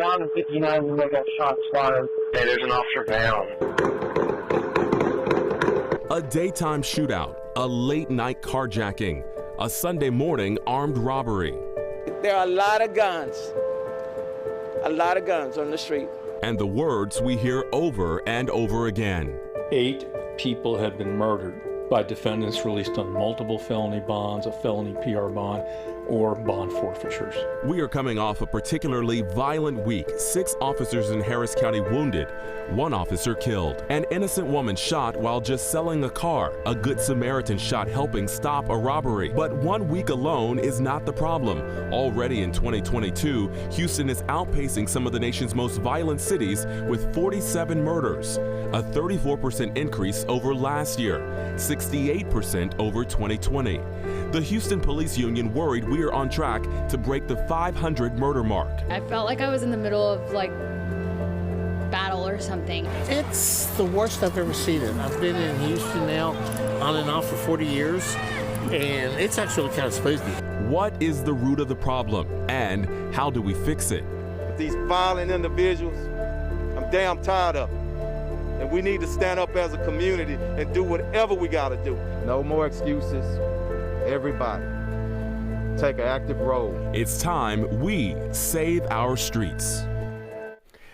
beyond 59 when they got shots fired. Hey, there's an officer down. A daytime shootout, a late-night carjacking, a Sunday morning armed robbery. There are a lot of guns on the street. And the words we hear over and over again. 8 people have been murdered by defendants released on multiple felony bonds, a felony PR bond, or bond forfeitures. We are coming off a particularly violent week. 6 officers in Harris County wounded, 1 officer killed. An innocent woman shot while just selling a car. A Good Samaritan shot helping stop a robbery. But 1 week alone is not the problem. Already in 2022, Houston is outpacing some of the nation's most violent cities with 47 murders, a 34% increase over last year, 68% over 2020. The Houston Police Union worried we are on track to break the 500 murder mark. I felt like I was in the middle of battle or something. It's the worst I've ever seen it. I've been in Houston now on and off for 40 years, and it's actually kind of spooky. What is the root of the problem, and how do we fix it? These violent individuals, I'm damn tired of them. And we need to stand up as a community and do whatever we got to do. No more excuses. Everybody, take an active role. It's time we save our streets.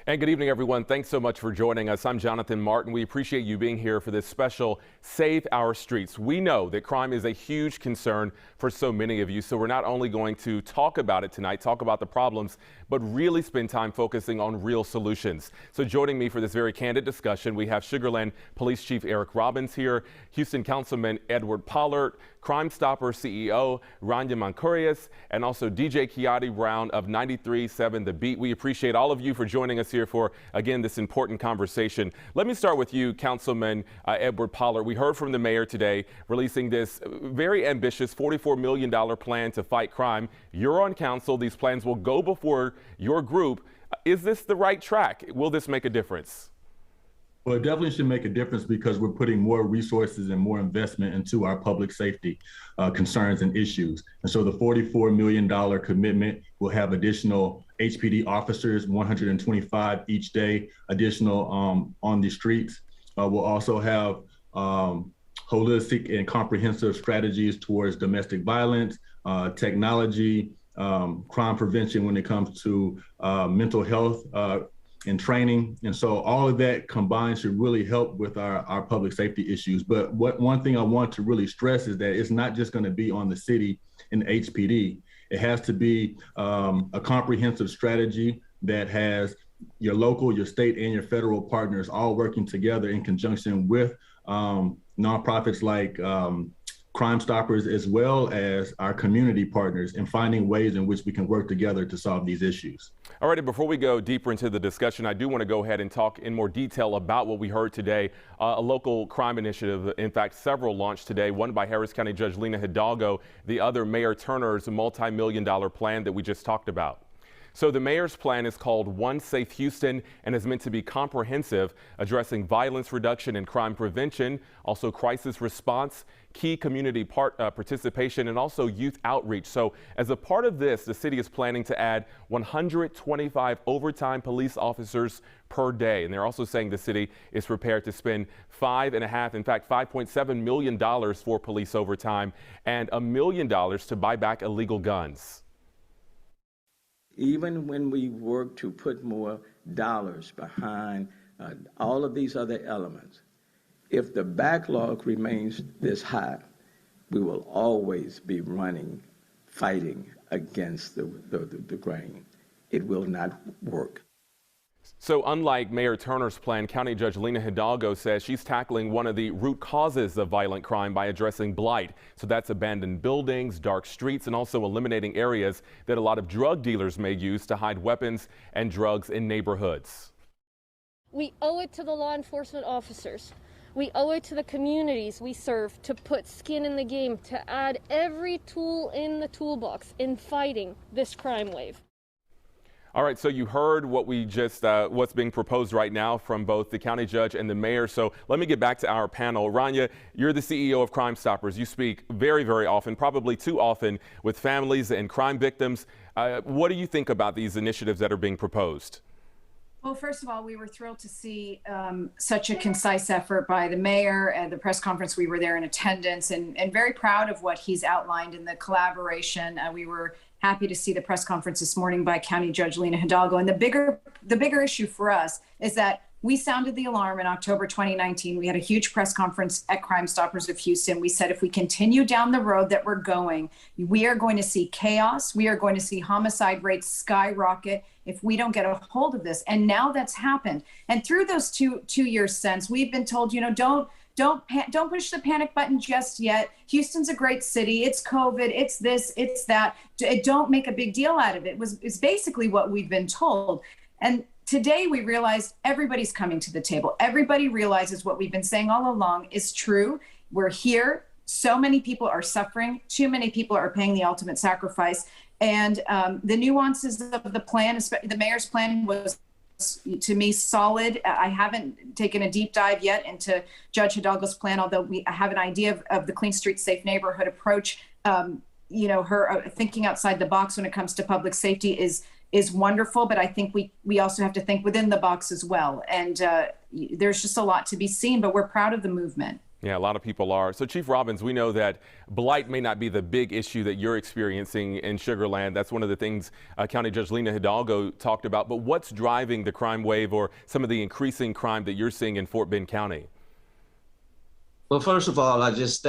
And good evening, everyone. Thanks so much for joining us. I'm Jonathan Martin. We appreciate you being here for this special Save Our Streets. We know that crime is a huge concern for so many of you, so we're not only going to talk about it tonight, talk about the problems, but really spend time focusing on real solutions. So joining me for this very candid discussion, we have Sugar Land Police Chief Eric Robbins here, Houston Councilman Edward Pollard, Crime Stopper CEO Rania Mancurias, and also DJ Kiati Brown of 93.7 The Beat. We appreciate all of you for joining us here for, again, this important conversation. Let me start with you, Councilman Edward Pollard. We heard from the mayor today releasing this very ambitious $44 million plan to fight crime. You're on council. These plans will go before your group. Is this the right track? Will this make a difference? Well, it definitely should make a difference because we're putting more resources and more investment into our public safety concerns and issues. And so the $44 million commitment will have additional HPD officers, 125 each day, additional on the streets. We'll also have holistic and comprehensive strategies towards domestic violence, technology, crime prevention when it comes to mental health and training. And so all of that combined should really help with our public safety issues. But one thing I want to really stress is that it's not just going to be on the city and HPD. It has to be a comprehensive strategy that has your local, your state, and your federal partners all working together in conjunction with nonprofits like Crime Stoppers, as well as our community partners, in finding ways in which we can work together to solve these issues. All right, before we go deeper into the discussion, I do want to go ahead and talk in more detail about what we heard today. A local crime initiative, in fact, several launched today, one by Harris County Judge Lena Hidalgo, the other Mayor Turner's multi-million-dollar plan that we just talked about. So the mayor's plan is called One Safe Houston and is meant to be comprehensive, addressing violence reduction and crime prevention, also crisis response, key community participation, and also youth outreach. So as a part of this, the city is planning to add 125 overtime police officers per day. And they're also saying the city is prepared to spend $5.7 million for police overtime and $1 million to buy back illegal guns. Even when we work to put more dollars behind all of these other elements, if the backlog remains this high, we will always be fighting against the grain. It will not work. So unlike Mayor Turner's plan, County Judge Lena Hidalgo says she's tackling one of the root causes of violent crime by addressing blight. So that's abandoned buildings, dark streets, and also eliminating areas that a lot of drug dealers may use to hide weapons and drugs in neighborhoods. We owe it to the law enforcement officers. We owe it to the communities we serve to put skin in the game, to add every tool in the toolbox in fighting this crime wave. All right, so you heard what we just what's being proposed right now from both the county judge and the mayor. So let me get back to our panel. Rania, you're the CEO of Crime Stoppers. You speak very, very often, probably too often, with families and crime victims. What do you think about these initiatives that are being proposed? Well, first of all, we were thrilled to see such a concise effort by the mayor at the press conference. We were there in attendance and very proud of what he's outlined in the collaboration. We were happy to see the press conference this morning by County Judge Lina Hidalgo. And the bigger issue for us is that we sounded the alarm in October 2019. We had a huge press conference at Crime Stoppers of Houston. We said if we continue down the road that we're going, we are going to see chaos. We are going to see homicide rates skyrocket if we don't get a hold of this. And now that's happened. And through those two years since, we've been told, you know, don't push the panic button just yet. Houston's a great city. It's COVID. It's this. It's that. Don't make a big deal out of it. It's basically what we've been told. And today we realized everybody's coming to the table. Everybody realizes what we've been saying all along is true. We're here. So many people are suffering. Too many people are paying the ultimate sacrifice. And the nuances of the plan, the mayor's plan, was, to me, solid. I haven't taken a deep dive yet into Judge Hidalgo's plan, although we have an idea of the Clean Streets, Safe Neighborhood approach. You know, her thinking outside the box when it comes to public safety is wonderful, but I think we also have to think within the box as well. And there's just a lot to be seen, but we're proud of the movement. Yeah, a lot of people are. So Chief Robbins, we know that blight may not be the big issue that you're experiencing in Sugar Land. That's one of the things County Judge Lina Hidalgo talked about. But what's driving the crime wave or some of the increasing crime that you're seeing in Fort Bend County? Well, first of all, I just,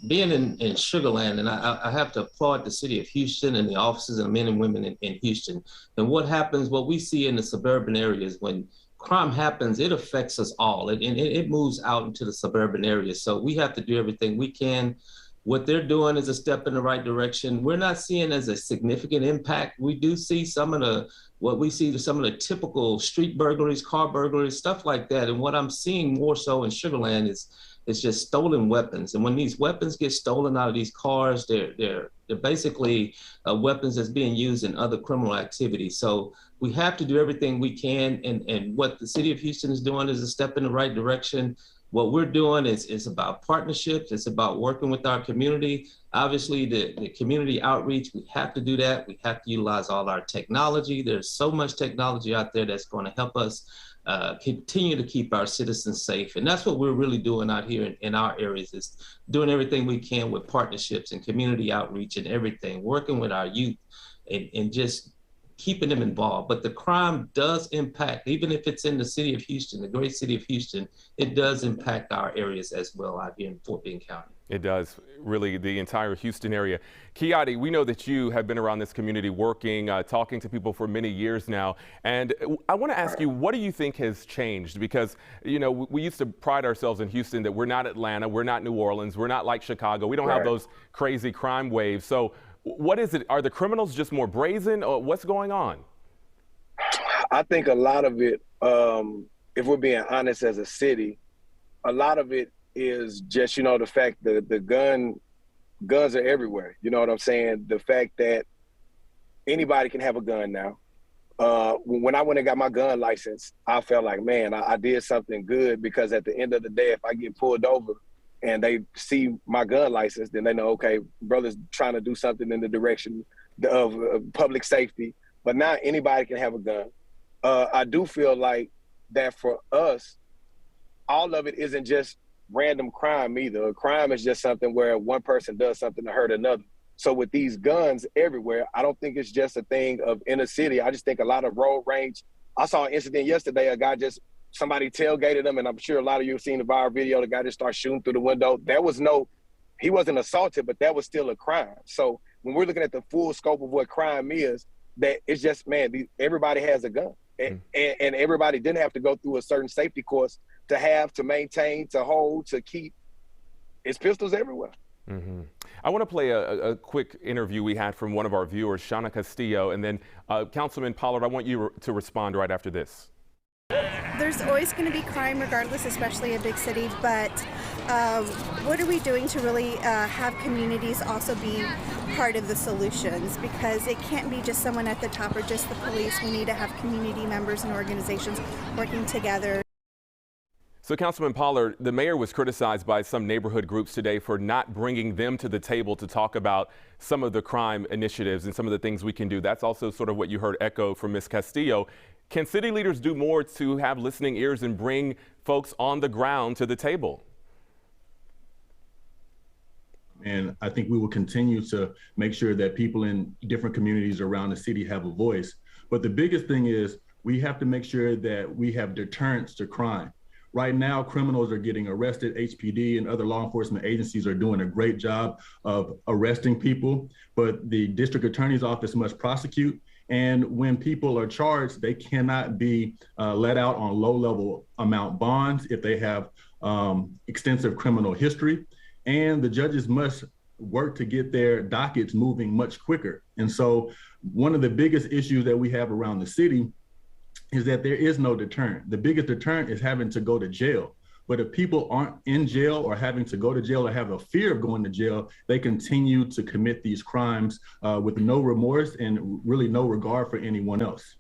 being in Sugar Land, and I have to applaud the city of Houston and the officers and the men and women in Houston. And what happens, what we see in the suburban areas, when crime happens, it affects us all, and it moves out into the suburban areas. So we have to do everything we can. What they're doing is a step in the right direction. We're not seeing as a significant impact. We do see some of the typical street burglaries, car burglaries, stuff like that. And what I'm seeing more so in Sugar Land is just stolen weapons. And when these weapons get stolen out of these cars, they're basically weapons that's being used in other criminal activities. So we have to do everything we can. And what the city of Houston is doing is a step in the right direction. What we're doing is about partnerships. It's about working with our community. Obviously, the community outreach, we have to do that. We have to utilize all our technology. There's so much technology out there that's going to help us continue to keep our citizens safe. And that's what we're really doing out here in our areas, is doing everything we can with partnerships and community outreach and everything, working with our youth and just keeping them involved. But the crime does impact, even if it's in the city of Houston, the great city of Houston, it does impact our areas as well out here in Fort Bend County. It does, really, the entire Houston area. Kiati, we know that you have been around this community working, talking to people for many years now. And I want to ask you, what do you think has changed? Because, you know, we used to pride ourselves in Houston that we're not Atlanta, we're not New Orleans, we're not like Chicago. We don't have those crazy crime waves. So what is it? Are the criminals just more brazen, or what's going on? I think a lot of it, if we're being honest as a city, a lot of it is just, you know, the fact that guns are everywhere. You know what I'm saying? The fact that anybody can have a gun now. When I went and got my gun license, I felt like, man, I did something good, because at the end of the day, if I get pulled over and they see my gun license, then they know, okay, brother's trying to do something in the direction of public safety. But now anybody can have a gun. I do feel like that for us, all of it isn't just random crime either. Crime is just something where one person does something to hurt another. So with these guns everywhere, I don't think it's just a thing of inner city. I just think a lot of road rage. I saw an incident yesterday, somebody tailgated him, and I'm sure a lot of you have seen the viral video, the guy just started shooting through the window. He wasn't assaulted, but that was still a crime. So when we're looking at the full scope of what crime is, that it's just, man, everybody has a gun. And everybody didn't have to go through a certain safety course to maintain, to hold, to keep. It's pistols everywhere. Mm-hmm. I want to play a quick interview we had from one of our viewers, Shauna Castillo, and then Councilman Pollard, I want you to respond right after this. there's always going to be crime regardless, especially a big city, but what are we doing to really have communities also be part of the solutions? Because it can't be just someone at the top or just the police. We need to have community members and organizations working together. So, Councilman Pollard, the mayor was criticized by some neighborhood groups today for not bringing them to the table to talk about some of the crime initiatives and some of the things we can do. That's also sort of what you heard echo from Ms. Castillo. Can city leaders do more to have listening ears and bring folks on the ground to the table? And I think we will continue to make sure that people in different communities around the city have a voice. But the biggest thing is we have to make sure that we have deterrence to crime. Right now, criminals are getting arrested. HPD and other law enforcement agencies are doing a great job of arresting people, but the district attorney's office must prosecute. And when people are charged, they cannot be let out on low-level amount bonds if they have extensive criminal history. And the judges must work to get their dockets moving much quicker. And so one of the biggest issues that we have around the city is that there is no deterrent. The biggest deterrent is having to go to jail. But if people aren't in jail or having to go to jail or have a fear of going to jail, they continue to commit these crimes with no remorse and really no regard for anyone else.